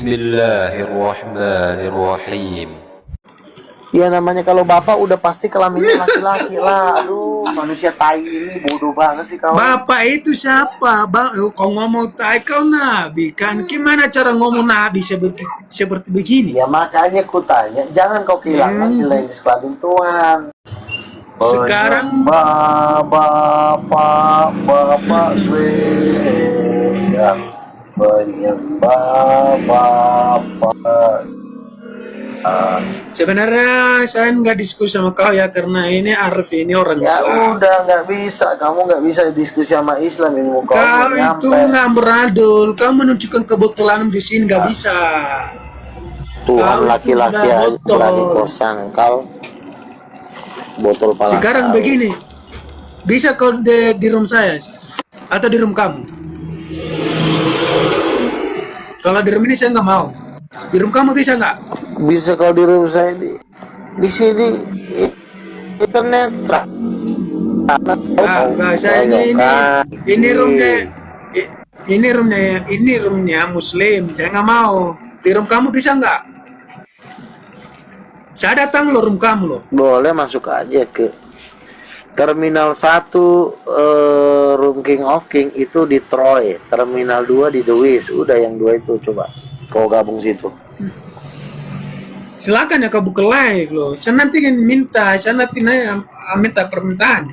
Bismillahirrahmanirrahim. Ya namanya kalau bapak udah pasti kelaminnya laki-laki lah. Aduh, manusia tai ini bodoh banget sih kau. Bapak itu siapa? Kau ngomong tai, kau nabi kan? Gimana cara ngomong nabi seperti begini? Ya makanya ku tanya, jangan kau kehilangan nilai kelamin Tuhan. Sekarang bapak gue yang menyembah bapak. Sebenarnya saya nggak diskusi sama kau ya, karena ini Arif ini orang Ya Islam. udah, nggak bisa, kamu nggak bisa diskusi sama Islam ini. Kau itu nggak beradul, kau menunjukkan kebetulan di sini nggak bisa. Tuhan Kau laki-laki aja botol. berani kau sangkal botol pala. Sekarang begini, bisa kau di room saya atau di room kamu? Kalau di room ini saya nggak mau. Di room kamu bisa nggak? Bisa kau di rumah saya di sini internet. Enggak, saya ini roomnya Muslim. Saya nggak mau. Di room kamu bisa nggak? Saya datang lo room kamu lo. Boleh masuk aja ke Terminal 1 room King of King itu di Troy, Terminal 2 di The Wiz. Udah yang dua itu coba kau gabung situ. Silakan ya kau buka live lo. Saya nanti minta permintaan.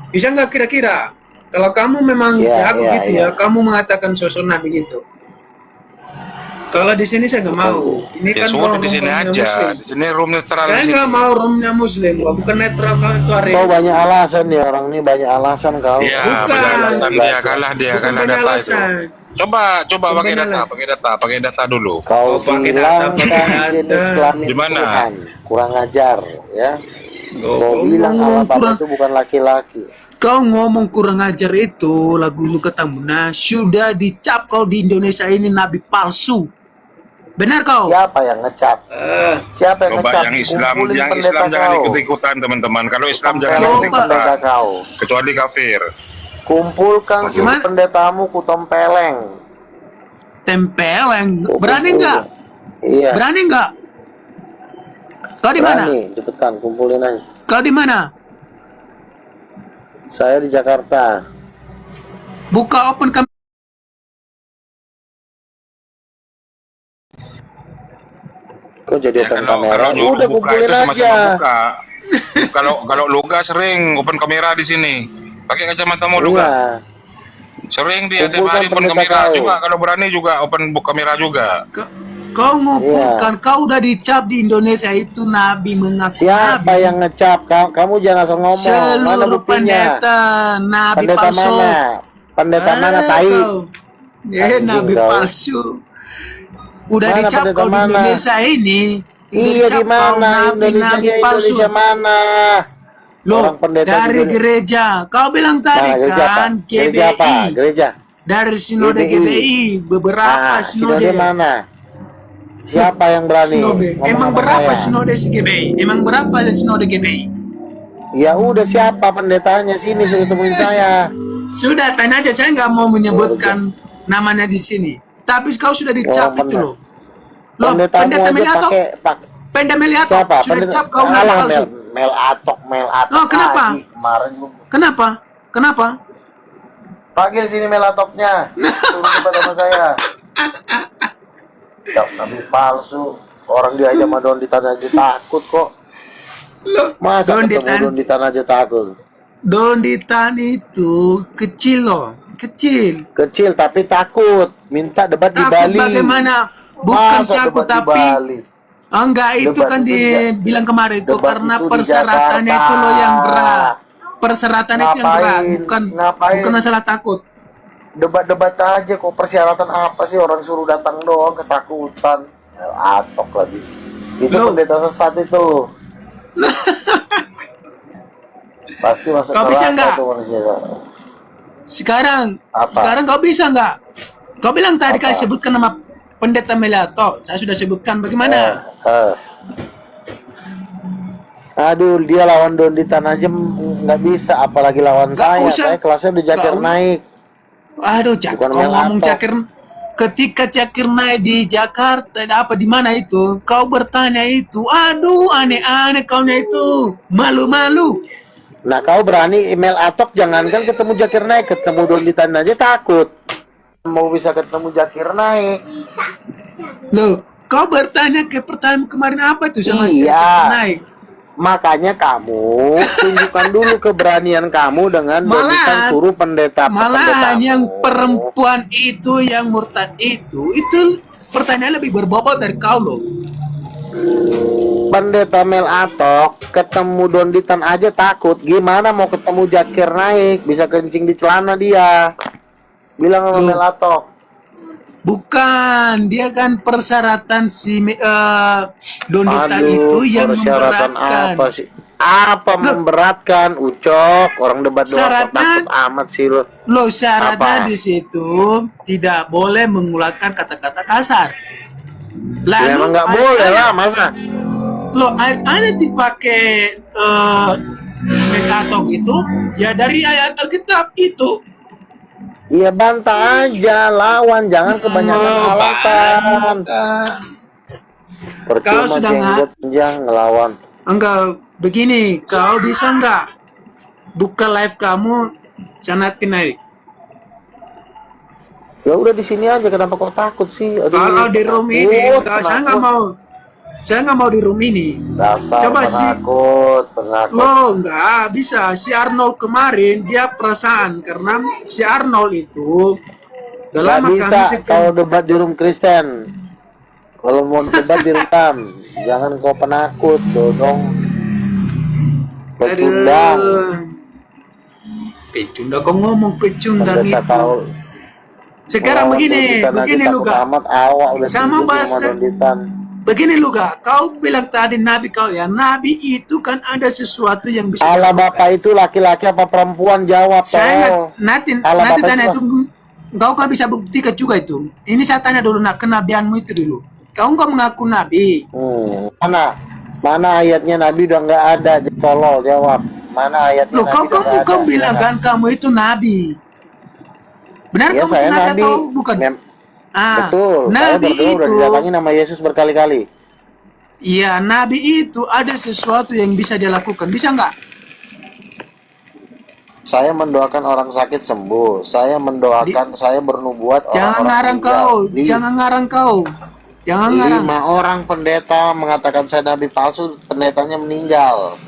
Bisa nggak kira-kira? Kalau kamu memang jago gitu ya, kamu mengatakan sosok nabi gitu. Kalau di sini saya nggak mau. Ini Ya kan sudah di sini aja. Muslim. Di sini room netral. Saya nggak mau roomnya Muslim, bukan netral kalau itu hari. Kau banyak alasan ya, orang ini banyak alasan kau. Iya, Bukan. banyak alasan dia kalah Bukan data itu. alasan. Coba pakai Bukan pakai data dulu. Kau pakai bilang data. jenis kelamin Gimana? Tuhan, kurang ajar ya. Kau bilang ngomong Allah itu bukan laki-laki. Kau ngomong kurang ajar itu lagu lu ketamuna sudah dicap kau di Indonesia ini nabi palsu. Benar kau? Siapa yang ngecap? Siapa yang Coba ngecap? yang Islam Kumpulin jangan pendeta kau. ikut-ikutan teman-teman. Kalau Islam jangan Tempelin ikut-ikutan. pendeta kau. Kecuali kafir. Kumpulkan Gimana? seluruh pendetamu ku tempeleng. Tempeleng. Berani nggak? Iya. Berani nggak? Kau di mana? Berani, cepetan kumpulin aja. Kau di mana? Saya di Jakarta. Buka open kamera. Kok jadi open kamera? Kalau Udah buka kumpulin itu sama-sama aja. buka. Kalau Loga sering open kamera di sini. Pakai kacamata mau Loga. Iya. Sering dia tiap Kumpulkan hari open pendeta kamera kau. juga. Kalau berani juga open kamera juga. Kau ngumpulkan, kau udah dicap di Indonesia itu nabi mengaku Siapa nabi. yang ngecap? Kamu jangan asal ngomong. Mana Seluruh buktinya? pendeta nabi Pendeta palsu. mana? Pendeta mana tai? Kau. Nabi kau. palsu. Udah Mana dicap pendeta kau di mana? Indonesia ini. Iya Dicap di kau mana? nabi palsu. Indonesia mana? Loh, Orang pendeta dari di gereja. Kau bilang tadi Mana, gereja apa? kan Gereja apa? GBI. Gereja. Dari sinode GBI, beberapa Sinode sinode. mana? Siapa yang berani? Sinode. ngomong Emang sama berapa saya? sinode GBI? Emang berapa sinode GBI? Ya udah, siapa pendetanya? Sini suruh temuin saya. Sudah, tanya aja. Saya nggak mau menyebutkan namanya di sini. Tapi kau sudah dicap itu loh. Loh, Pendetamu pendeta aja Meliato. pakai Pendeta Meliato. siapa? Sudah dicap kau nabi Alah, palsu. Mel Atok. Oh, kenapa? Kemarin gua Kenapa? Kenapa? panggil sini Mel Atoknya. Suruh cepat sama saya. Nabi palsu. Orang dia aja sama Don di tanah aja takut kok. Loh, Masa Don ketemu Ditan. Don di tanah aja takut? Don Ditan itu kecil loh. Kecil. Kecil tapi takut. Minta debat di Takut Bali. bagaimana? Bukan Masa takut debat di tapi Bali? enggak, itu Debat kan itu dibilang kemarin itu debat karena itu di persyaratannya Jakarta. itu loh yang berat. Persyaratannya itu yang berat, Ngapain? bukan masalah takut. Debat-debat aja kok, persyaratan apa sih, orang suruh datang doang ketakutan. Atok lagi. Itu Loh. pendeta sesat itu. Pasti masuk Kau bisa neraka nggak? tuh manusia. Sekarang Apa? kau bisa nggak? Kau bilang tadi Apa? kan sebutkan nama pendeta Meliato. Saya sudah sebutkan, bagaimana? Aduh, dia lawan Don di tanah aja nggak bisa, apalagi lawan Nggak saya. usah. Saya kelasnya udah jakir Nggak- naik. Aduh, Cak, Bukan kau ngomong Meliato. cakir. ketika Zakir Naik di Jakarta, apa di mana itu, kau bertanya itu, aduh aneh-aneh kaunya itu, malu-malu. Nah, kau berani email Atok, jangankan ketemu Zakir Naik, ketemu Donditan aja takut. Mau bisa ketemu Zakir Naik. Loh, kau bertanya ke pertanyaan kemarin apa itu sama Iya. Zakir Naik? Makanya kamu tunjukkan dulu keberanian kamu dengan Donditan suruh pendeta. Malahan yang perempuan itu, yang murtad itu pertanyaan lebih berbobot dari kau loh. Pendeta Mel Atok ketemu Donditan aja takut, gimana mau ketemu Zakir Naik? Bisa kencing di celana dia. Bilang sama Mel Atok. Bukan, dia kan persyaratan si Donditan itu yang persyaratan memberatkan. apa sih? Apa memberatkan? Ucok, orang debat doang kok takut amat sih lo. Lo syaratnya Apa? di situ tidak boleh mengeluarkan kata-kata kasar. Ya, emang nggak boleh lah, masa? Lo ada dipakai mekatok itu ya dari ayat Alkitab itu. Iya, bantah aja, lawan, jangan kebanyakan alasan. Percuma Kau sudah jenggot panjang ngelawan. Enggak, begini, kau bisa enggak buka live kamu Sanatin Naik? Ya udah di sini aja, kenapa kau takut sih? Aduh, Kalau di room ini, saya nggak penakut. mau. Saya nggak mau di room ini. Dasar Coba penakut. Lo nggak bisa. Si Arnold kemarin dia perasaan karena si Arnold itu Gak dalam bisa kalau debat di room Kristen. Kalau mau debat di rekam. Jangan kau penakut, dodong. Pecundang. Pecundang, kau ngomong pecundang Pendeta itu. tahu. Sekarang begini lu gak. Amat awak udah Sama sibuk bahas. sama Donditan. Begini lu gak, kau bilang tadi nabi kau ya, nabi itu kan ada sesuatu yang bisa. Allah Bapak itu laki-laki apa perempuan, jawab. Saya nanti Allah Bapak tanya itu itu, kau bisa buktikan juga itu. Ini saya tanya dulu nak kenabianmu itu dulu. Kau mengaku nabi. Mana ayatnya nabi udah nggak ada, tolol jawab. Mana ayatnya Loh, nabi kau bilang kan kamu itu nabi. Benar ya, kamu saya itu nabi nabi. atau bukan? Betul, saya nabi berdoa udah itu didatangi nama Yesus berkali-kali. iya, nabi itu ada sesuatu yang bisa dia lakukan. Bisa nggak? Saya mendoakan orang sakit sembuh. Saya mendoakan, saya bernubuat Jangan ngarang kau. Jangan ngarang kau. Jangan ngarang. 5 orang pendeta mengatakan saya nabi palsu, pendetanya meninggal.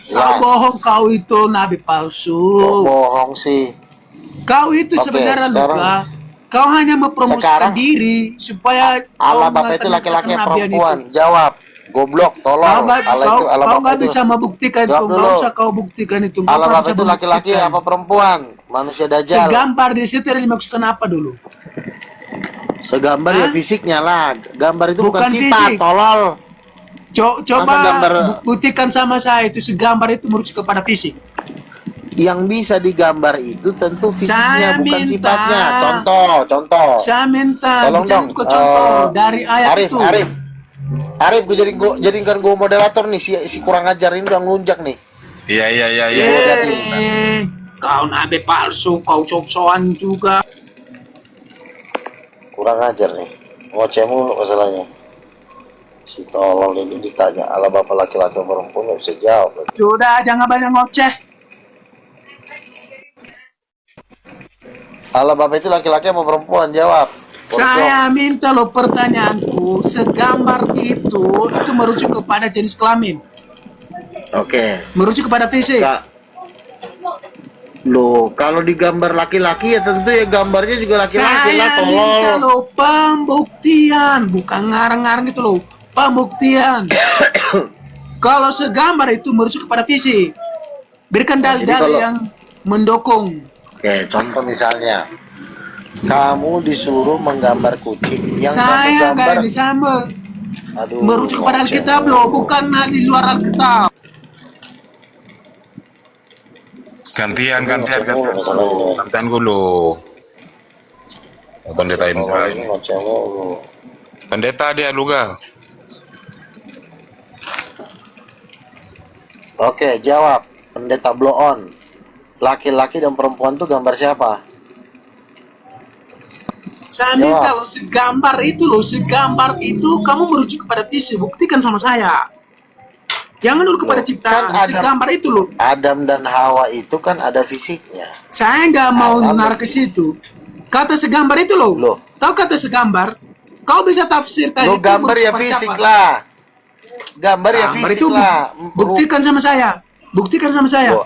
Kau bohong, kau itu nabi palsu. Kok bohong sih? Kau itu Oke, sebenarnya sekarang- luka. Kau hanya mempromosikan sekarang- diri supaya Allah kau Bapak itu mengatakan laki-laki kenabian perempuan. itu. Jawab. Goblok, tolong. Allah itu, Allah Kau Bapak nggak itu. bisa membuktikan itu. Jawab Nggak dulu. usah kau buktikan itu. Kau Allah nggak Bapak bisa itu laki-laki membuktikan. apa perempuan? Manusia dajjal. Segambar di situ yang dimaksudkan apa dulu? Segambar ya fisiknya lah. Gambar itu bukan Bukan sifat, fisik. tolol. Coba Masa gambar- buktikan sama saya itu segambar itu merujuk kepada fisik. Yang bisa digambar itu tentu Saya fisiknya, bukan minta. sifatnya. Contoh. Saya minta Tolong bicara dong. ke contoh dari ayat Arif, itu. Arif, gue jadikan gue moderator nih, si kurang ajar ini udah ngelunjak nih. Iya. Kau nabi palsu, kau sok-sokan juga. Kurang ajar nih. Ngoceh mulu masalahnya. Si tolol ini ditanya Allah Bapak laki-laki perempuan nggak bisa jawab. Sudah, jangan banyak ngoceh. Allah Bapak itu laki-laki apa perempuan? Jawab. Saya minta lo pertanyaanku, segambar itu merujuk kepada jenis kelamin, Oke. merujuk kepada fisik. Loh, kalau digambar laki-laki ya tentu ya gambarnya juga laki-laki lah, Saya tolol. minta lo pembuktian, bukan ngarang-ngarang gitu lo, pembuktian. Kalau segambar itu merujuk kepada fisik, berikan dalil-dalil yang mendukung. Oke, contoh misalnya, kamu disuruh menggambar kucing. Yang kamu Saya gambar, nggak bisa aduh, merujuk kepada ngoceh Alkitab mulu. lo, bukan di luar Alkitab. Gantian masalahnya. Gantian dulu. Pendeta Indra Ini ini. ngoceh mulu. Pendeta dia juga. Oke, jawab. Pendeta blow on. Laki-laki dan perempuan tuh gambar siapa? Saya minta lo segambar itu kamu merujuk kepada fisik, buktikan sama saya. Jangan dulu kepada ciptaan. Kan Segambar itu loh. Adam dan Hawa itu kan ada fisiknya. Saya nggak mau mengarah ke situ. Kata segambar itu loh. Tahu kata segambar? Kau bisa tafsirkan Lo itu gambar ya berupa fisik siapa? lah. Gambar ya Gambar fisik itu lah. buktikan sama saya. Buktikan sama saya. Loh,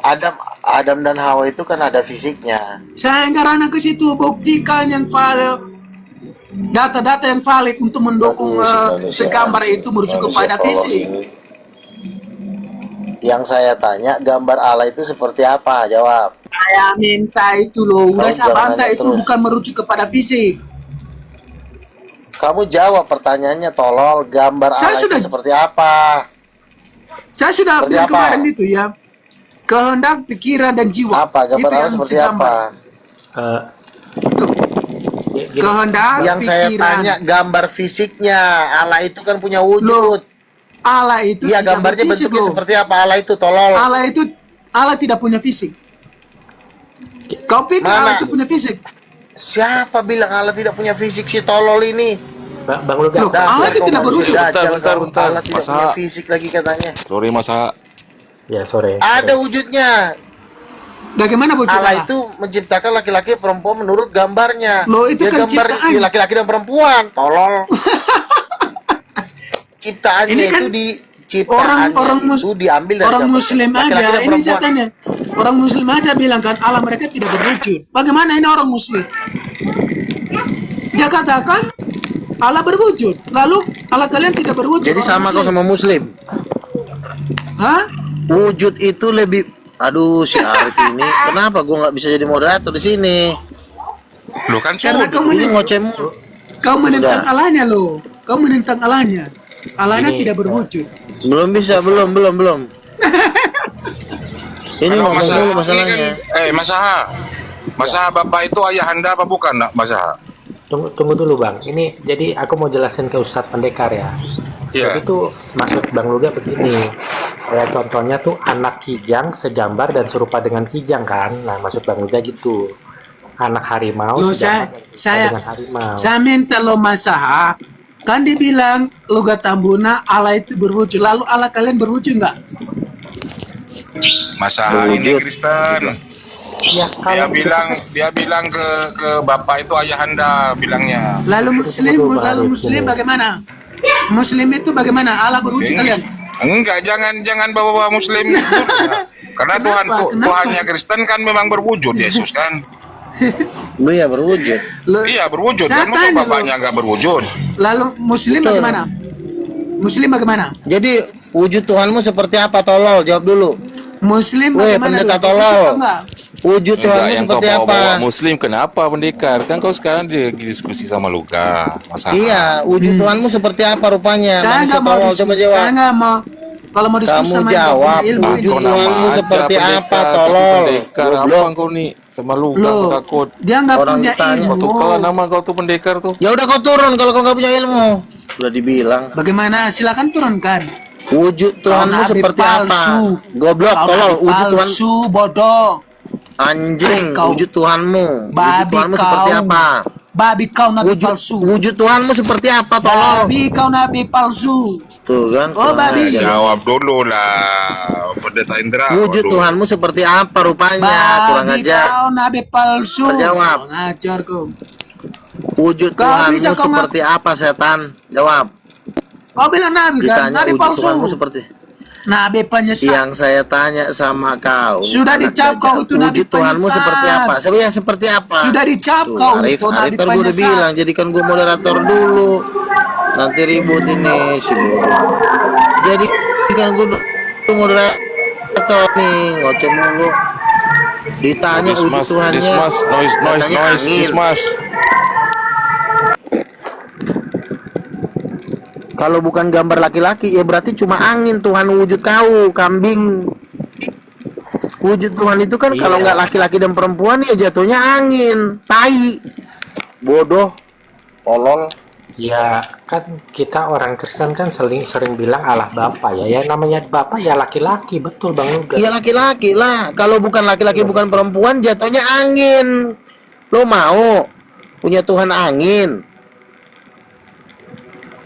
Adam dan Hawa itu kan ada fisiknya. Saya nggak ranah ke situ. Buktikan yang valid, data-data yang valid untuk mendukung segambar itu merujuk kepada fisik. Yang saya tanya, gambar Allah itu seperti apa? Jawab. Saya minta itu loh. Udah saya jangan bantah nanya itu terus. bukan merujuk kepada fisik. Kamu jawab pertanyaannya, tolol. Gambar Saya Allah sudah- itu seperti apa? Saya sudah Seperti bilang apa? kemarin itu ya. Kehendak, pikiran, dan jiwa. Apa? Gambar Itu Allah yang seperti segambar. apa? Gini, Kehendak, Yang saya pikiran. tanya gambar fisiknya. Allah itu kan punya wujud. Allah itu Iya, tidak gambarnya berfisik, bentuknya loh. seperti apa? Allah itu tolol. Allah tidak punya fisik. Kau pikir Mana? Allah itu punya fisik? Siapa bilang Allah tidak punya fisik, si tolol ini? Bang Luga, Loh, Allah itu kau tidak manusia berwujud. dajjal Bentar, kau. bentar. Allah tidak Masa- punya fisik lagi katanya. Sorry masa ya sore. Ada wujudnya. Bagaimana wujud Allah Allah? itu menciptakan laki-laki dan perempuan menurut gambarnya. Loh, itu Dia kan gambar ciptaan. laki-laki dan perempuan, tolol. Ciptaannya Ini kan itu ciptaannya itu diambil dari orang gambar muslim laki-laki aja. dan Ini saya perempuan. tanya. Orang muslim aja bilang kan Allah mereka tidak berwujud. Bagaimana ini orang muslim? Dia katakan Allah berwujud. Lalu Allah kalian tidak berwujud. Jadi orang sama kau muslim. sama muslim. Hah? Wujud itu lebih. Aduh, si Arif ini kenapa gua nggak bisa jadi moderator di sini? Lu kan Karena sudah. kau Ini ngoceh mulu. Kau menentang Sudah. Allahnya loh. Kau menentang Allahnya. Allahnya Ini- tidak berwujud. Belum bisa, belum. Ini Kalau ngomong dulu ini masalahnya. kan, Mas Aha bapak itu ayah anda apa bukan, nak, Mas Aha? Tunggu dulu Bang. Ini jadi aku mau jelasin ke Ustadz Pendekar ya. Iya. Jadi tuh maksud Bang Luga begini. Kayak contohnya tuh anak kijang segambar dan serupa dengan kijang kan. Nah maksud Bang Luga gitu. Anak harimau Loh, segambar dan serupa saya dengan harimau. saya minta lo masaha. Kan dibilang Logat Tambuna Allah itu berwujud. Lalu Allah kalian berwujud nggak? Mas Aha ini Berwujud. Kristen. Ya Dia bilang ke bapak itu ayah anda bilangnya. Lalu Muslim bagaimana? Muslim itu bagaimana? Allah berwujud kalian? Enggak, jangan bawa Muslim dulu. Karena Kenapa? Tuhannya Kristen kan memang berwujud Yesus kan. Lu ya berwujud. Iya berwujud Saya kan, masa tanya bapaknya loh. nggak berwujud? Lalu Muslim Betul. bagaimana? Muslim bagaimana? Jadi wujud Tuhanmu seperti apa, tolol? Jawab dulu. Muslim Weh, bagaimana? pendeta Loh? tolol. Berwujud atau enggak? Wujud enggak Tuhanmu yang kau seperti apa? bawa-bawa muslim kenapa pendekar? Kan kau sekarang diskusi sama Luka. Masa Iya, wujud Tuhanmu seperti apa rupanya? Saya Manusia nggak mau tolol, diskusi. coba Saya jawab. nggak mau. Kalau mau diskusi Kamu sama yang jawab, punya ilmu wujud ini. Tuhanmu seperti apa, tolol? Pendekar apa Goblok. kau nih sama Luka Loh, kau takut. dia nggak Orang punya ditanya. ilmu. Waktu kalau nama kau tuh pendekar tuh. Ya udah kau turun kalau kau nggak punya ilmu. Sudah dibilang. Bagaimana? Silakan turunkan. Wujud Tuhanmu nabi seperti palsu. apa? Goblok, Kau tolol. nabi Wujud Tuhan palsu, bodoh. anjing. Kau. Wujud Tuhanmu. Wujud Babi Tuhanmu kau. seperti apa? Babi kau nabi Wujud palsu. wujud Tuhanmu seperti apa, tolol? Babi kau nabi palsu. Tuh kan. Oh, kurang babi. ajar. Jawab dulu lah, Pendeta Indra. Wujud Waduh. Tuhanmu seperti apa rupanya? Kurang Babi ajar. kau nabi palsu. Terjawab. Ngajar kau. Wujud Kau Tuhanmu bisa kau seperti apa, setan? Jawab. Kau bilang nabi kan? Ditanya Nabi wujud palsu. Tuhanmu seperti Nabi penyesat. yang saya tanya sama kau. Sudah anak dicap dajjal. kau itu nabi Wujud Tuhanmu penyesat. seperti apa? Sebenarnya seperti apa? Sudah dicap Tuh, kau Arif, itu nabi Arif kan gue udah penyesat. bilang, jadikan gue moderator dulu. Nanti ribut ini si bodoh. Jadi kan gue moderator nih, ngoceh mulu. Ditanya wujud Dismas, Tuhannya. dismas, noise, katanya angin. dismas. Kalau bukan gambar laki-laki ya berarti cuma angin Tuhan wujud kau, kambing. Wujud Tuhan itu kan kalau nggak laki-laki dan perempuan ya jatuhnya angin, tai. Bodoh, tolol. Ya kan kita orang Kristen kan sering bilang Allah Bapa ya. Ya namanya Bapa ya laki-laki, betul Bang Luga. Ya laki-laki lah. Kalau bukan laki-laki bukan perempuan jatuhnya angin. Lo mau punya Tuhan angin.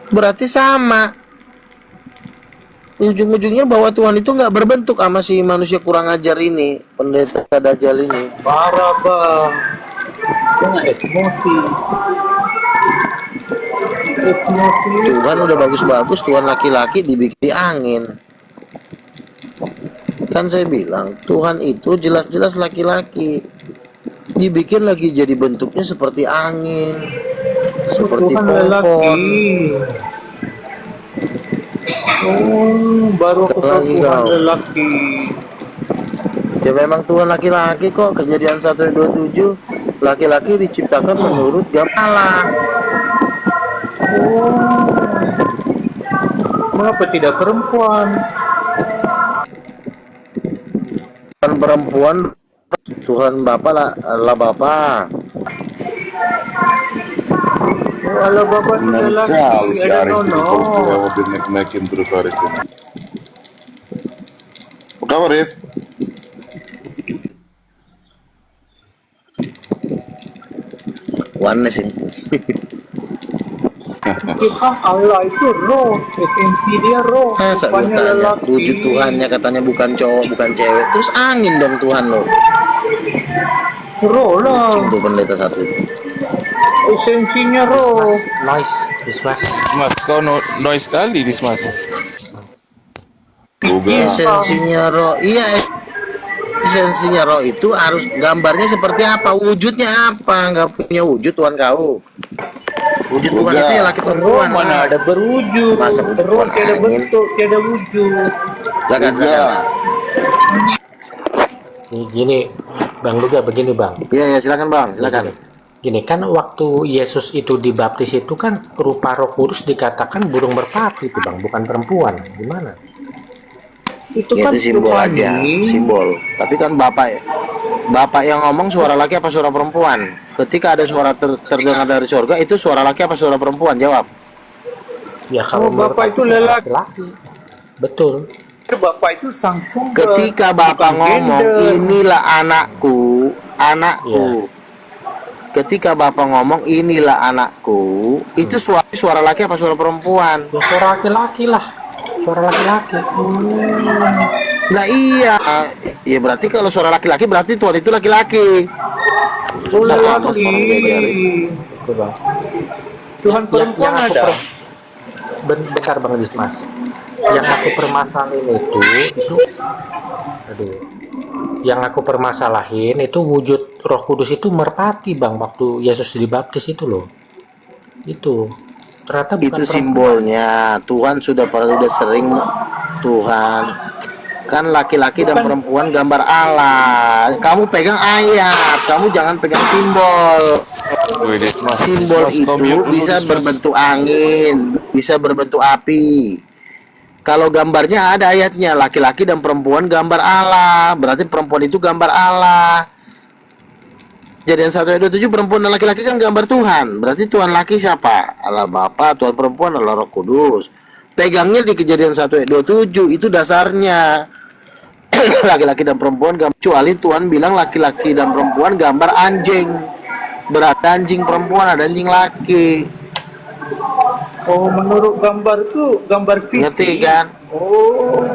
Berarti sama. Ujung-ujungnya bahwa Tuhan itu nggak berbentuk sama si manusia kurang ajar ini, pendeta Dajjal ini. Parah bang. Jangan emosi. Tuhan udah bagus-bagus, Tuhan laki-laki dibikin angin. Kan saya bilang, Tuhan itu jelas-jelas laki-laki. Dibikin lagi jadi bentuknya seperti angin, seperti Tuhan pohon. lelaki. Oh, baru aku tahu Lagi Tuhan kau. lelaki. Ya memang Tuhan laki-laki kok. Kejadian 1:27, laki-laki diciptakan menurut Allah. Oh, mengapa tidak perempuan? Tuhan perempuan, Tuhan Bapa lah Bapa. Oh, ala bapak itu lelaki. Sekali si I Arif don't itu know. kalau naik-naikin terus Arif ini. Apa kabar Arif? Oneness ini. Tuhan Allah itu roh, esensi dia roh, Masa gue rupanya tanya, lelaki. wujud Tuhannya katanya bukan cowok, bukan cewek. Terus angin dong Tuhan lo. Roh lah, Kucing tuh pendeta satu itu. esensinya roh. Noise, Dismas. Dismas, kau noise sekali Dismas. Juga. Esensinya roh, iya. Esensinya roh itu harus gambarnya seperti apa, wujudnya apa? Nggak punya wujud Tuhan kau. Wujud Tuhan itu ya laki Roh perempuan. mana ada berwujud, Masa wujud roh Tuhan tiada angin? bentuk, tiada wujud. Silakan. Gini, Bang Luga begini Bang. Iya, silakan Bang, silakan. Gini kan waktu Yesus itu dibaptis itu kan rupa Roh Kudus dikatakan burung merpati itu Bang, bukan perempuan. Gimana? Itu Ya, kan itu simbol aja, rohani. simbol. Tapi kan Bapak yang ngomong suara laki apa suara perempuan? Ketika ada suara terdengar dari surga, itu suara laki apa suara perempuan? Jawab. Ya kalau Oh, menurut Bapak aku itu suara lelaki. laki-laki. Betul. Bapak itu sang sumber. Ketika Bapak bukan ngomong, gender. inilah anakku. Ketika Bapak ngomong, inilah anakku, itu suara laki apa suara perempuan? Ya suara laki-laki lah. Suara laki-laki. Nah iya, ya berarti kalau suara laki-laki berarti Tuhan itu laki-laki. Oh, Susah amat lelaki. orang diajarin. Itu Bang. Tuhan perempuan aku ada. bentar Bang Dismas. Yang aku permasalahin itu aduh. Yang aku permasalahin itu wujud Roh Kudus itu merpati Bang waktu Yesus dibaptis itu loh. Itu ternyata bukan Itu perempuan. simbolnya. Tuhan sudah sering Tuhan kan laki-laki dan perempuan gambar Allah. Kamu pegang ayat, kamu jangan pegang simbol. Wih, Dismas. Simbol Dismas, kau itu mute dulu, bisa Dismas. berbentuk angin, bisa berbentuk api. Kalau gambarnya ada ayatnya, laki-laki dan perempuan gambar Allah, berarti perempuan itu gambar Allah. Kejadian 1:27 perempuan dan laki-laki kan gambar Tuhan. Berarti Tuhan laki siapa? Allah Bapa, Tuhan perempuan adalah Roh Kudus. Pegangnya di Kejadian 1:27 itu dasarnya. Laki-laki dan perempuan gambar, kecuali Tuhan bilang laki-laki dan perempuan gambar anjing. Berarti anjing perempuan ada anjing laki. Oh, menurut gambar itu gambar fisik. Ngerti kan? Oh.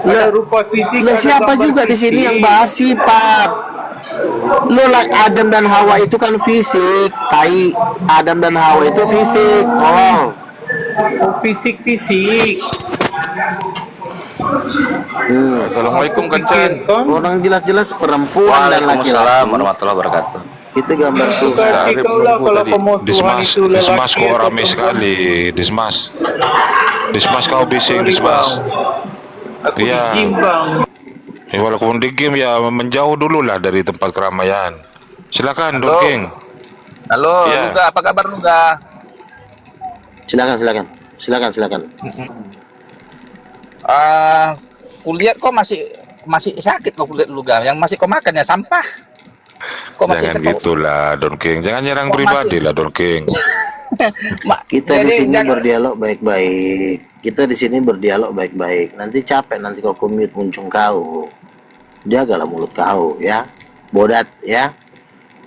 Ada rupa fisik. Lah ada siapa gambar juga di sini fisik. yang bahas sifat? Lo Adam dan Hawa itu kan fisik, tai. Adam dan Hawa itu fisik. Tolong. Oh, fisik. Assalamualaikum Kencan. Orang jelas-jelas perempuan dan Waalaikumsalam laki-laki. warahmatullahi wabarakatuh. Itu gambar Tuhan. Berarti Arif kau lah nunggu kalau tadi. kamu Tuhan Dismas, itu Dismas lelaki kok atau rame perempuan. sekali, Dismas. Dismas kau bising, Sorry, Dismas. Bang. Aku Iya. dijimbang. Walaupun di game ya menjauh dulu lah dari tempat keramaian. Silakan, Don King. Halo, Iya. Luga, apa kabar Luga? Silakan. Kulihat kok masih sakit kok kulit Luga. Yang masih kau makan ya sampah. Kok masih Jangan sepak- gitulah, Don King. Jangan nyerang Kok pribadi masih- lah, Don King. Kita di Jadi sini jangan- berdialog baik-baik. Nanti capek nanti kau commute muncung kau. Jagalah mulut kau ya. Bodat ya.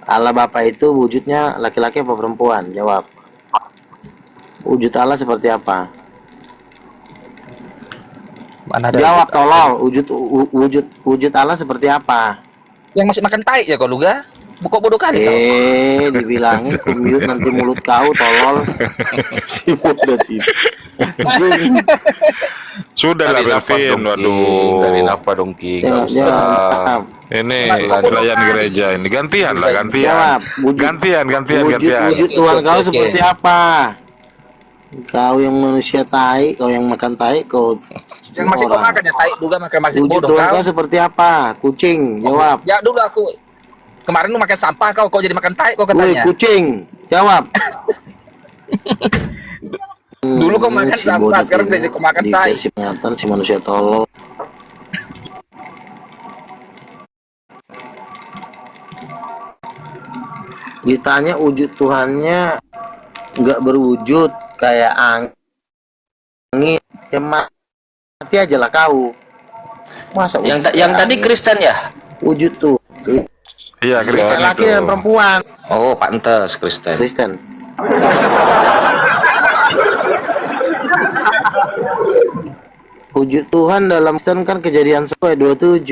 Allah Bapa itu wujudnya laki-laki apa perempuan? Jawab. Wujud Allah seperti apa? Mana ada Jawab tolol. Wujud Allah seperti apa? yang masih makan tai ya kau Luga? Buka bodoh kali kau. Dibilangin kumyut nanti mulut kau tolol. Si mulut itu. Anjing. Sudah lah Belvin, waduh. Dari apa dong King? Nggak Jangan, usah. jangan. Ini pelayan gereja ini gantian lah gantian. Jawab. Gantian. Wujud Tuhan kau Oke. seperti apa? Kau yang manusia tai, kau yang makan tai, kau Yang masih kau makan ya tai Luga makan masih wujud bodoh Tuhan kau. kau seperti apa? Kucing, jawab. Ya dulu aku kemarin lu makan sampah kau jadi makan tai kau Woi, katanya. kucing, jawab. Dulu kau makan Si sampah, bodoh sekarang ini. jadi kau makan tai. Dikasih peringatan si manusia tolol. Ditanya wujud Tuhannya nggak berwujud kayak angin, ya mati aja lah kau. Masa Yang tadi Kristen ya? wujud tuh Iya Kristen laki itu. dan perempuan Oh, pantes Kristen. Kristen. Wujud Tuhan dalam Kristen kan Kejadian 27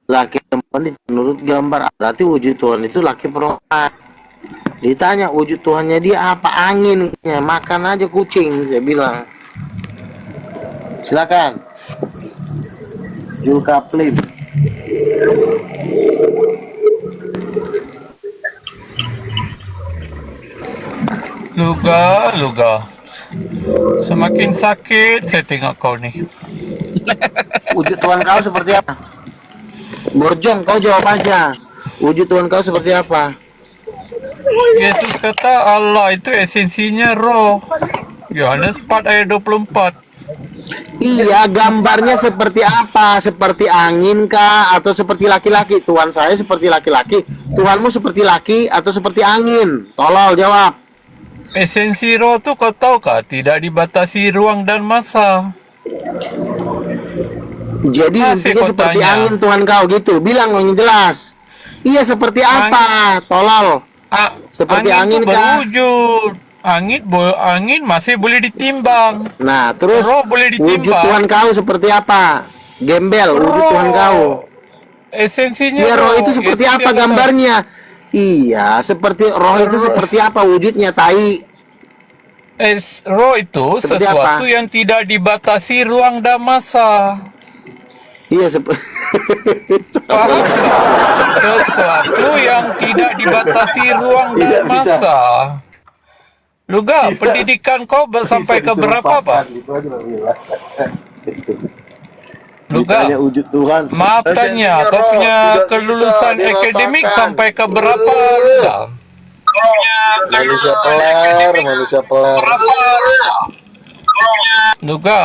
laki dan perempuan menurut gambar, berarti wujud Tuhan itu laki perempuan. Ditanya wujud Tuhannya dia apa? Anginnya, makan aja kucing, saya bilang. Silakan Julkaplim. Luga. Semakin sakit saya tengok kau ni. Wujud Tuhan kau seperti apa? Borjong, kau jawab aja. Wujud Tuhan kau seperti apa? Yesus kata Allah itu esensinya roh. Yohanes 4 ayat 24. Iya, gambarnya seperti apa? Seperti angin kah? Atau seperti laki-laki? Tuhan saya seperti laki-laki. Tuhanmu seperti laki atau seperti angin? Tolol, jawab. Esensi roh tu kau tahu kah? Tidak dibatasi ruang dan masa. Jadi Masih intinya kau seperti tanya. angin Tuhan kau gitu. Bilang yang jelas. Iya, seperti apa? Tolol. Seperti angin tu kah? berwujud. Angin masih boleh ditimbang. Nah, terus Roh boleh wujud ditimbang. Tuhan kau seperti apa? Gembel, wujud Roh. Tuhan kau. Esensinya Ya, roh itu seperti Yesus apa yang kata, gambarnya? Iya, seperti roh itu seperti apa wujudnya? Tai. roh itu Seperti sesuatu apa? yang tidak dibatasi ruang dan masa. Iya, seperti Paham? Sesuatu yang tidak dibatasi ruang dan masa. Luga, pendidikan kau sampai ke berapa, Pak? Luga, wujud Tuhan. maaf tanya, kau punya kelulusan akademik sampai ke berapa, Luga? Manusia peler. Luga,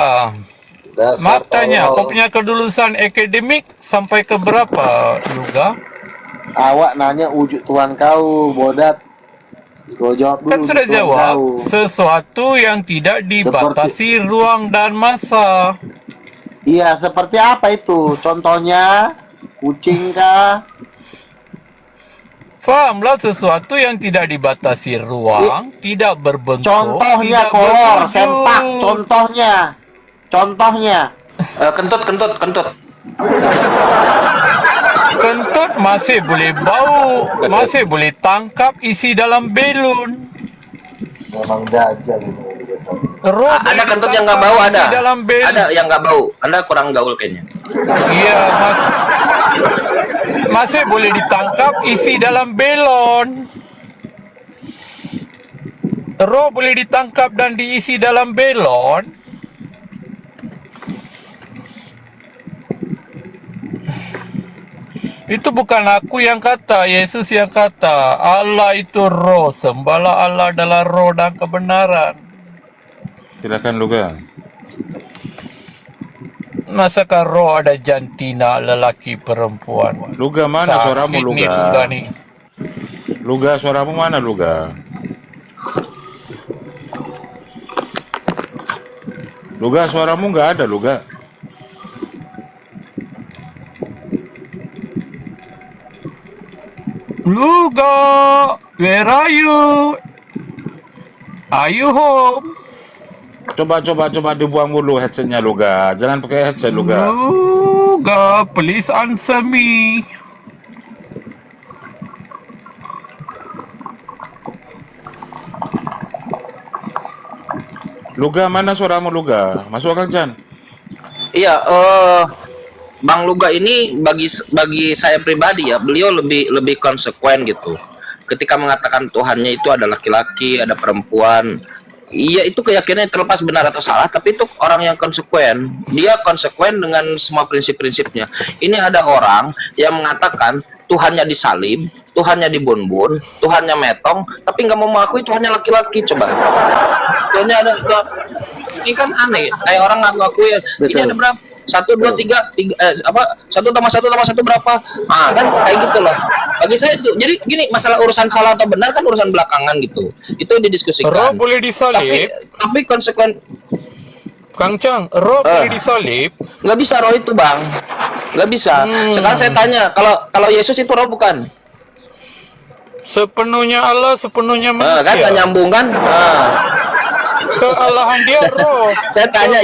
maaf tanya, kau punya kelulusan akademik sampai ke berapa, Luga? Awak nanya wujud Tuhan kau, bodat. Kau jawab dulu. Kan sudah wujud Tuhan jawab, kau. sesuatu yang tidak dibatasi ruang dan masa. Iya, seperti apa itu? Contohnya, kucing kah? Fahamlah sesuatu yang tidak dibatasi ruang, tidak berbentuk, Contohnya tidak kolor, berwujud. sempak. Contohnya. Kentut. Kentut masih boleh bau, masih boleh tangkap isi dalam belon. Memang jajal gitu. Roh Ada boleh kentut yang nggak ditangkap bau isi ada. dalam belon. Ada yang nggak bau. Anda kurang gaul kayaknya. Iya, masih boleh ditangkap isi dalam belon. Roh boleh ditangkap dan diisi dalam belon. Itu bukan aku yang kata, Yesus yang kata. Allah itu roh, sembahlah Allah adalah roh dan kebenaran. Silakan Luga. Masakah roh ada jantina, lelaki, perempuan? Luga mana Sakit suaramu nih, Luga? Luga nih. Luga suaramu mana Luga? Luga suaramu nggak ada Luga. Luga, where are you? Are you home? Coba dibuang dulu headsetnya Luga. Jangan pakai headset Luga. Luga, please answer me. Luga, mana suaramu Luga? Masuk Kang Chan. Iya, Bang Luga ini bagi saya pribadi ya, beliau lebih konsekuen gitu. Ketika mengatakan Tuhannya itu ada laki-laki, ada perempuan. Iya, itu keyakinannya terlepas benar atau salah, tapi itu orang yang konsekuen. Dia konsekuen dengan semua prinsip-prinsipnya. Ini ada orang yang mengatakan Tuhannya disalib, Tuhannya dibun-bun, Tuhannya metong, tapi nggak mau mengakui Tuhannya laki-laki. Coba, Tuhannya ada ini kan aneh. Kayak orang nggak ngakui. Ini ada berapa? 1, 2, 3, 1 tambah 1 tambah 1 berapa? Ah, kan kayak gitu loh. Bagi saya itu, jadi gini, masalah urusan salah atau benar kan urusan belakangan gitu. Itu didiskusikan. Roh boleh disalib. Tapi konsekuen. Kang Chang, roh boleh disalib. Nggak bisa roh itu, Bang. Nggak bisa. Sekarang saya tanya, kalau Yesus itu roh bukan? Sepenuhnya Allah, sepenuhnya Kan manusia. nggak nyambung kan? Kealahan dia roh. Saya tanya,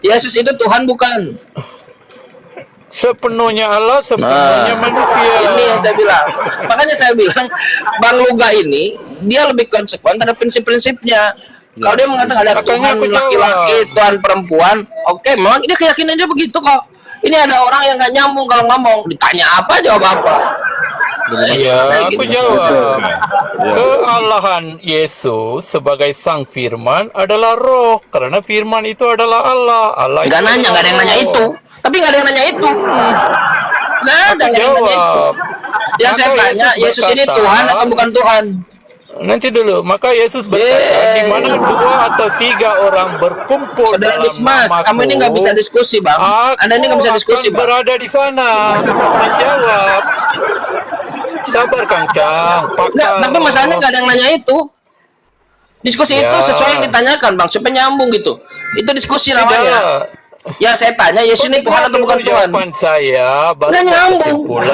Yesus itu Tuhan bukan? Sepenuhnya Allah, sepenuhnya manusia. Ini yang saya bilang. Makanya saya bilang, Bang Luga ini dia lebih konsekuen terhadap prinsip-prinsipnya. Kalau dia mengatakan ada Tuhan laki-laki, Tuhan perempuan, oke, memang dia keyakinan dia begitu kok. Ini ada orang yang nggak nyambung kalau ngomong, ditanya apa jawab apa. Iya, aku jawab. Kealahan Yesus sebagai Sang Firman adalah roh, karena Firman itu adalah Allah. Allah nggak nanya, nggak ada yang nanya itu. Tapi nggak ada yang nanya itu. Nggak ada yang nanya itu. Yang saya tanya, Yesus ini Tuhan atau bukan Tuhan? Nanti dulu, maka Yesus berkata, di mana 2 atau 3 orang berkumpul Saudara dalam Dismas, namaku, kamu ini nggak bisa diskusi, Bang. Anda ini nggak bisa diskusi, akan Bang. berada di sana menjawab. Sabar Kang Cang, Nggak, tapi masalahnya nggak ada yang nanya itu. Diskusi itu sesuai yang ditanyakan, Bang, supaya nyambung gitu. Itu diskusi namanya. Ya, saya tanya, Yesus ini Tuhan atau bukan Tuhan? Jawaban saya baru Nggak nyambung. kesimpulan.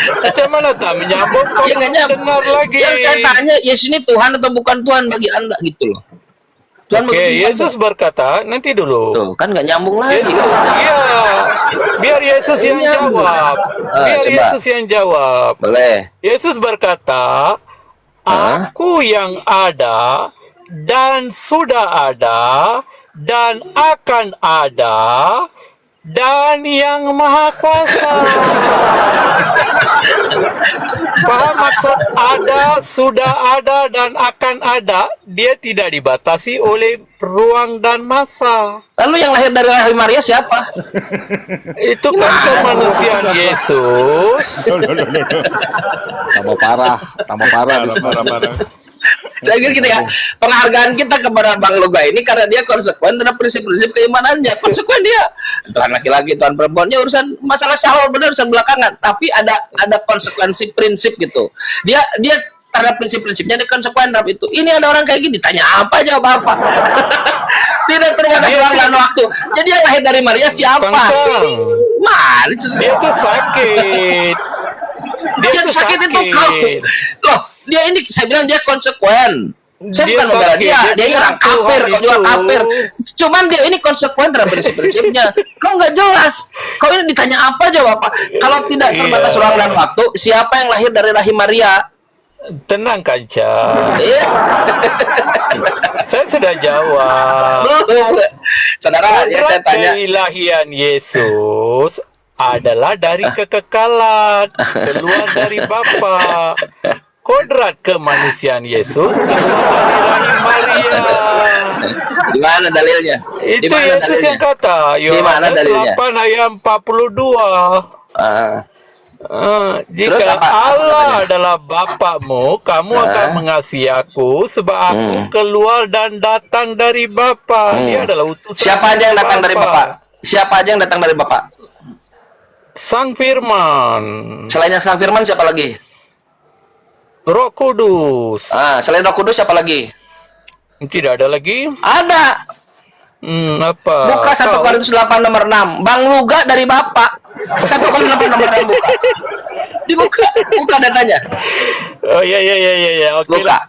Macam mana tak menyambung? Kau Ya, nggak nyambung. dengar lagi. Yang saya tanya, Yesus ini Tuhan atau bukan Tuhan bagi Anda gitu loh. Tuhan Oke, bagi Yesus berkata, nanti dulu. Tuh, kan nggak nyambung lagi. Iya, biar Yesus yang Nyambung. jawab. Biar Coba. Yesus yang jawab. Boleh. Yesus berkata, Aku yang ada dan sudah ada dan akan ada dan yang maha kuasa. Paham maksud ada, sudah ada, dan akan ada? Dia tidak dibatasi oleh ruang dan masa. Lalu yang lahir dari rahim Maria siapa? Itu kan kemanusiaan Yesus. Tambah parah Dismas. Saya kira gitu ya. Penghargaan kita kepada Bang Luga ini karena dia konsekuen terhadap prinsip-prinsip keimanannya. Konsekuen dia. Tuhan laki-laki, Tuhan perempuannya urusan masalah salah benar urusan belakangan. Tapi ada konsekuensi prinsip gitu. Dia terhadap prinsip-prinsipnya dia konsekuen terhadap itu. Ini ada orang kayak gini, tanya apa jawab apa. Tidak terbatas ruang dan waktu. Jadi yang lahir dari Maria siapa? Mana? Dia tuh sakit. Dia sakit itu kau. Loh, dia ini saya bilang dia konsekuen. Saya bukan membela dia nyerang kafir, kau jual kafir. Cuman dia ini konsekuen terhadap prinsip-prinsipnya. Kau nggak jelas. Kau ini ditanya apa jawab apa. Kalau tidak terbatas ruang dan waktu, siapa yang lahir dari rahim Maria? Tenang Kanca. Iya. Saya sudah jawab. Saudara, ya saya tanya. Keilahian Yesus adalah dari kekekalan, keluar dari Bapa. Kodrat kemanusiaan Yesus keluar dari rahim Maria. Di mana dalilnya? Itu Yesus yang kata. Yohanes 8 ayat 42. Jika Allah adalah Bapamu, kamu akan mengasihi aku, sebab aku keluar dan datang dari Bapa. Dia adalah utusan. Siapa aja yang datang dari Bapa? Siapa aja yang datang dari Bapa? Sang Firman. Selain Sang Firman siapa lagi? Roh Kudus. Selain Roh Kudus siapa lagi? Tidak ada lagi? Ada. Apa? Buka 1 Korintus 8 nomor 6. Bang Luga dari Bapak. 108 nomor yang buka. Buka datanya. Oh ya. Oke Buka. lah.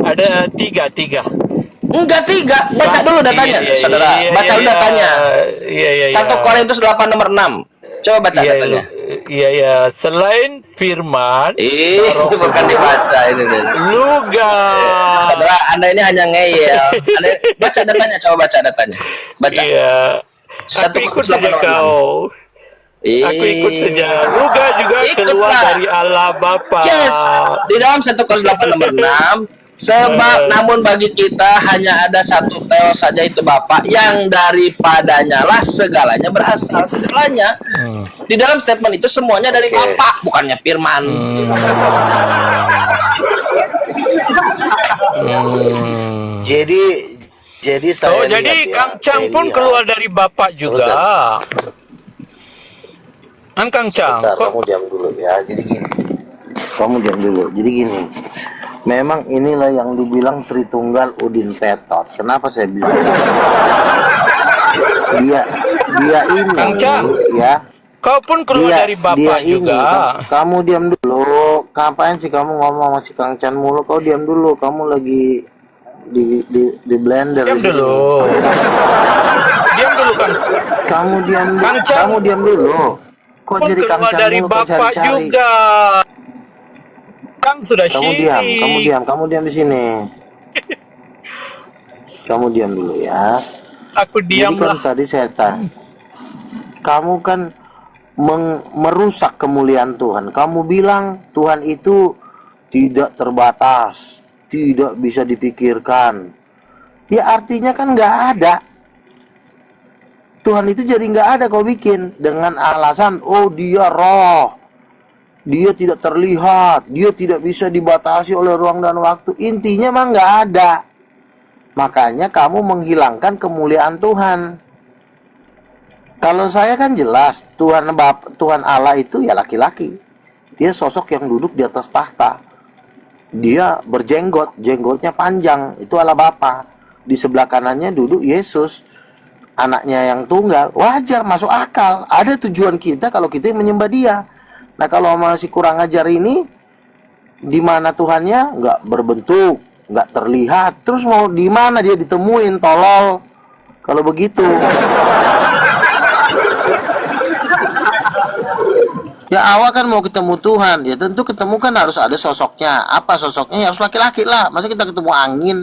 Ada tiga. Enggak 3, baca dulu datanya, saudara. Baca dulu datanya. Iya. 1 Korintus 8 nomor 6. Coba baca datanya. Iya. Selain firman, Itu bukan dibaca ini deh. luga. Saudara, Anda ini hanya ngeyel. Baca datanya, coba baca datanya. Baca. Iya. Aku 1 ikut Korintus 8 saja nomor 6. kau. Aku ikut saja. Luga juga keluar Ikutlah. dari Allah Bapa. Yes, di dalam 1 Korintus 8 nomor 6. Sebab namun bagi kita hanya ada satu Theos saja, itu Bapa, yang daripadanya lah segalanya berasal. Segalanya di dalam statement itu semuanya dari Bapa, bukannya firman. Jadi saya Jadi lihat ya, Kang Chang saya pun lihat. keluar dari Bapak juga. Kan Kang Chang. Bentar, kamu diam dulu ya. Jadi gini. Kamu diam dulu. Jadi gini. Memang inilah yang dibilang Tritunggal Udin Petot. Kenapa saya bilang? Dia ini Kang Chang. ya. Kau pun keluar dari Bapak juga. Kamu diam dulu. Ngapain sih kamu ngomong sama si Kang Chan mulu? Kau diam dulu. Kamu lagi di blender Diam di sini. dulu. Diam dulu Kang. Kamu diam dulu. Kang Chan. Kamu diam dulu. Kok Pun jadi Kang keluar Chan dari mulu? Kok Bapak cari-cari? juga. Kang sudah syirik. Kamu diam di sini. Kamu diam dulu ya. Aku diam Jadi kan lah. tadi saya tanya, kamu kan merusak kemuliaan Tuhan. Kamu bilang Tuhan itu tidak terbatas, tidak bisa dipikirkan. Ya artinya kan nggak ada. Tuhan itu jadi nggak ada kau bikin dengan alasan, oh dia roh, dia tidak terlihat, dia tidak bisa dibatasi oleh ruang dan waktu. Intinya mah nggak ada. Makanya kamu menghilangkan kemuliaan Tuhan. Kalau saya kan jelas Tuhan Allah itu ya laki-laki. Dia sosok yang duduk di atas tahta. Dia berjenggot, jenggotnya panjang, itu Allah Bapa. Di sebelah kanannya duduk Yesus, anaknya yang tunggal. Wajar, masuk akal. Ada tujuan kita kalau kita menyembah Dia. Nah kalau masih kurang ajar ini, di mana Tuhannya nggak berbentuk, nggak terlihat, terus mau di mana dia ditemuin, tolol. Kalau begitu. Ya awal kan mau ketemu Tuhan, ya tentu ketemu kan harus ada sosoknya. Apa sosoknya? Ya harus laki-laki lah. Masa kita ketemu angin?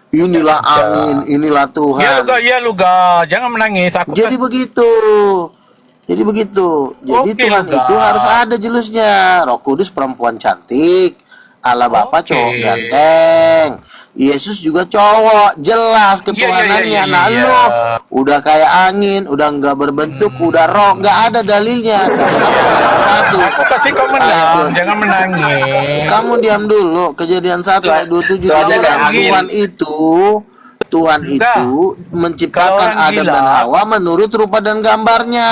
Inilah angin, inilah Tuhan. Ya Luga, jangan menangis. Aku Jadi begitu. Jadi begitu. Jadi Oke, Tuhan Luga. itu harus ada jelusnya. Roh Kudus perempuan cantik, Allah Bapa cowok ganteng. Yesus juga cowok, jelas ketuhanannya. Iya. Nah lu udah kayak angin, udah nggak berbentuk, udah roh, nggak ada dalilnya. Satu. Aku kasih kau menang, jangan menangis. Kamu diam dulu. Kejadian 1 ayat 27. Tuhan gak Tuhan itu menciptakan Kalau orang Adam gila. dan Hawa menurut rupa dan gambarnya.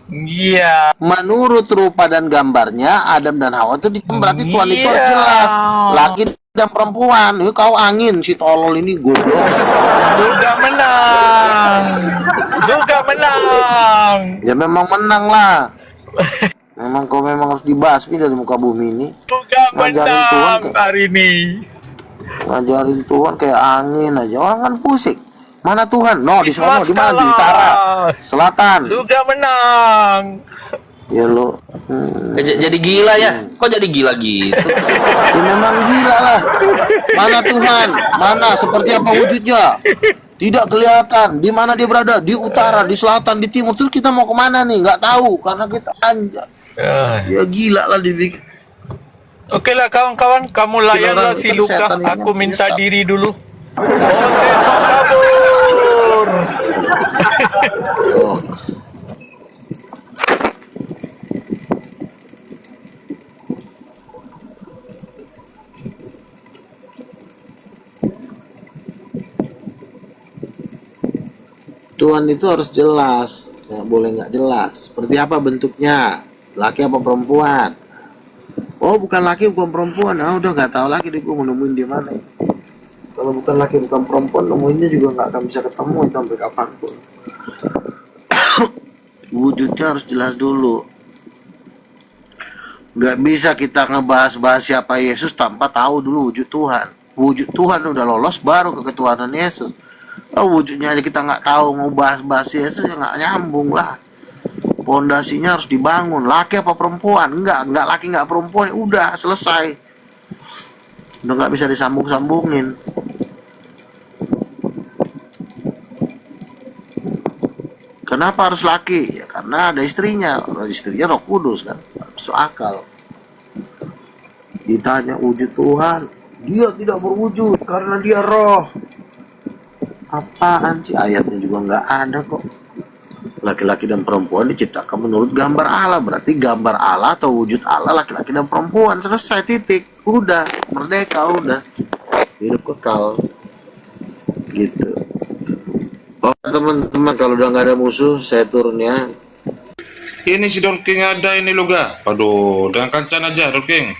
Iya. Menurut rupa dan gambarnya Adam dan Hawa itu berarti Tuhan itu harus Iya. jelas. Laki dan perempuan. Ini kau angin si tolol ini goblok. Luga menang. Luga menang. Ya memang menang lah. Memang kau memang harus dibasmi dari muka bumi ini. Luga Ngajarin Tuhan menang hari ini. Ngajarin Tuhan kayak angin aja. Orang kan pusing. Mana Tuhan? No, di sana, Ikhlas di mana? Di kalah. utara, selatan. Luga menang. Ya lo. Jadi gila ya? Kok jadi gila gitu? Ya memang gila lah. Mana Tuhan? Mana? Seperti apa wujudnya? Tidak kelihatan. Di mana dia berada? Di utara, di selatan, di timur. Terus kita mau kemana nih? Nggak tahu. Karena kita anjay. Ya gila lah dibikin. Oke lah kawan-kawan, kamu layanlah Orang si kan Luka. setan ini Aku kan minta biasa. diri dulu. Oke, mau kabur. Tuhan itu harus jelas. Nggak boleh nggak jelas. Seperti apa bentuknya? Laki apa perempuan? Oh bukan laki bukan perempuan. Ah udah nggak tahu lagi deh gue mau nemuin di mana. Kalau bukan laki bukan perempuan nemuinnya juga nggak akan bisa ketemu sampai kapanpun. wujudnya harus jelas dulu. Nggak bisa kita ngebahas-bahas siapa Yesus tanpa tahu dulu wujud Tuhan. Wujud Tuhan udah lolos baru ke ketuhanan Yesus. Oh, wujudnya aja kita nggak tahu, mau bahas-bahas Yesus ya nggak nyambung lah. Pondasinya harus dibangun. Laki apa perempuan? Enggak laki nggak perempuan. Udah selesai. Udah nggak bisa disambung-sambungin. Kenapa harus laki? Ya karena ada istrinya. Istrinya Roh Kudus kan. Masuk akal. Ditanya wujud Tuhan, dia tidak berwujud karena dia roh. Apaan sih, ayatnya juga nggak ada kok. Laki-laki dan perempuan diciptakan menurut gambar Allah. Berarti gambar Allah atau wujud Allah laki-laki dan perempuan. Selesai, titik. Udah, merdeka, udah. Hidup kekal. Gitu. Oh teman-teman, kalau udah nggak ada musuh, saya turun ya. Ini si Don King ada ini Luga. Aduh, dengan kancan aja Don King.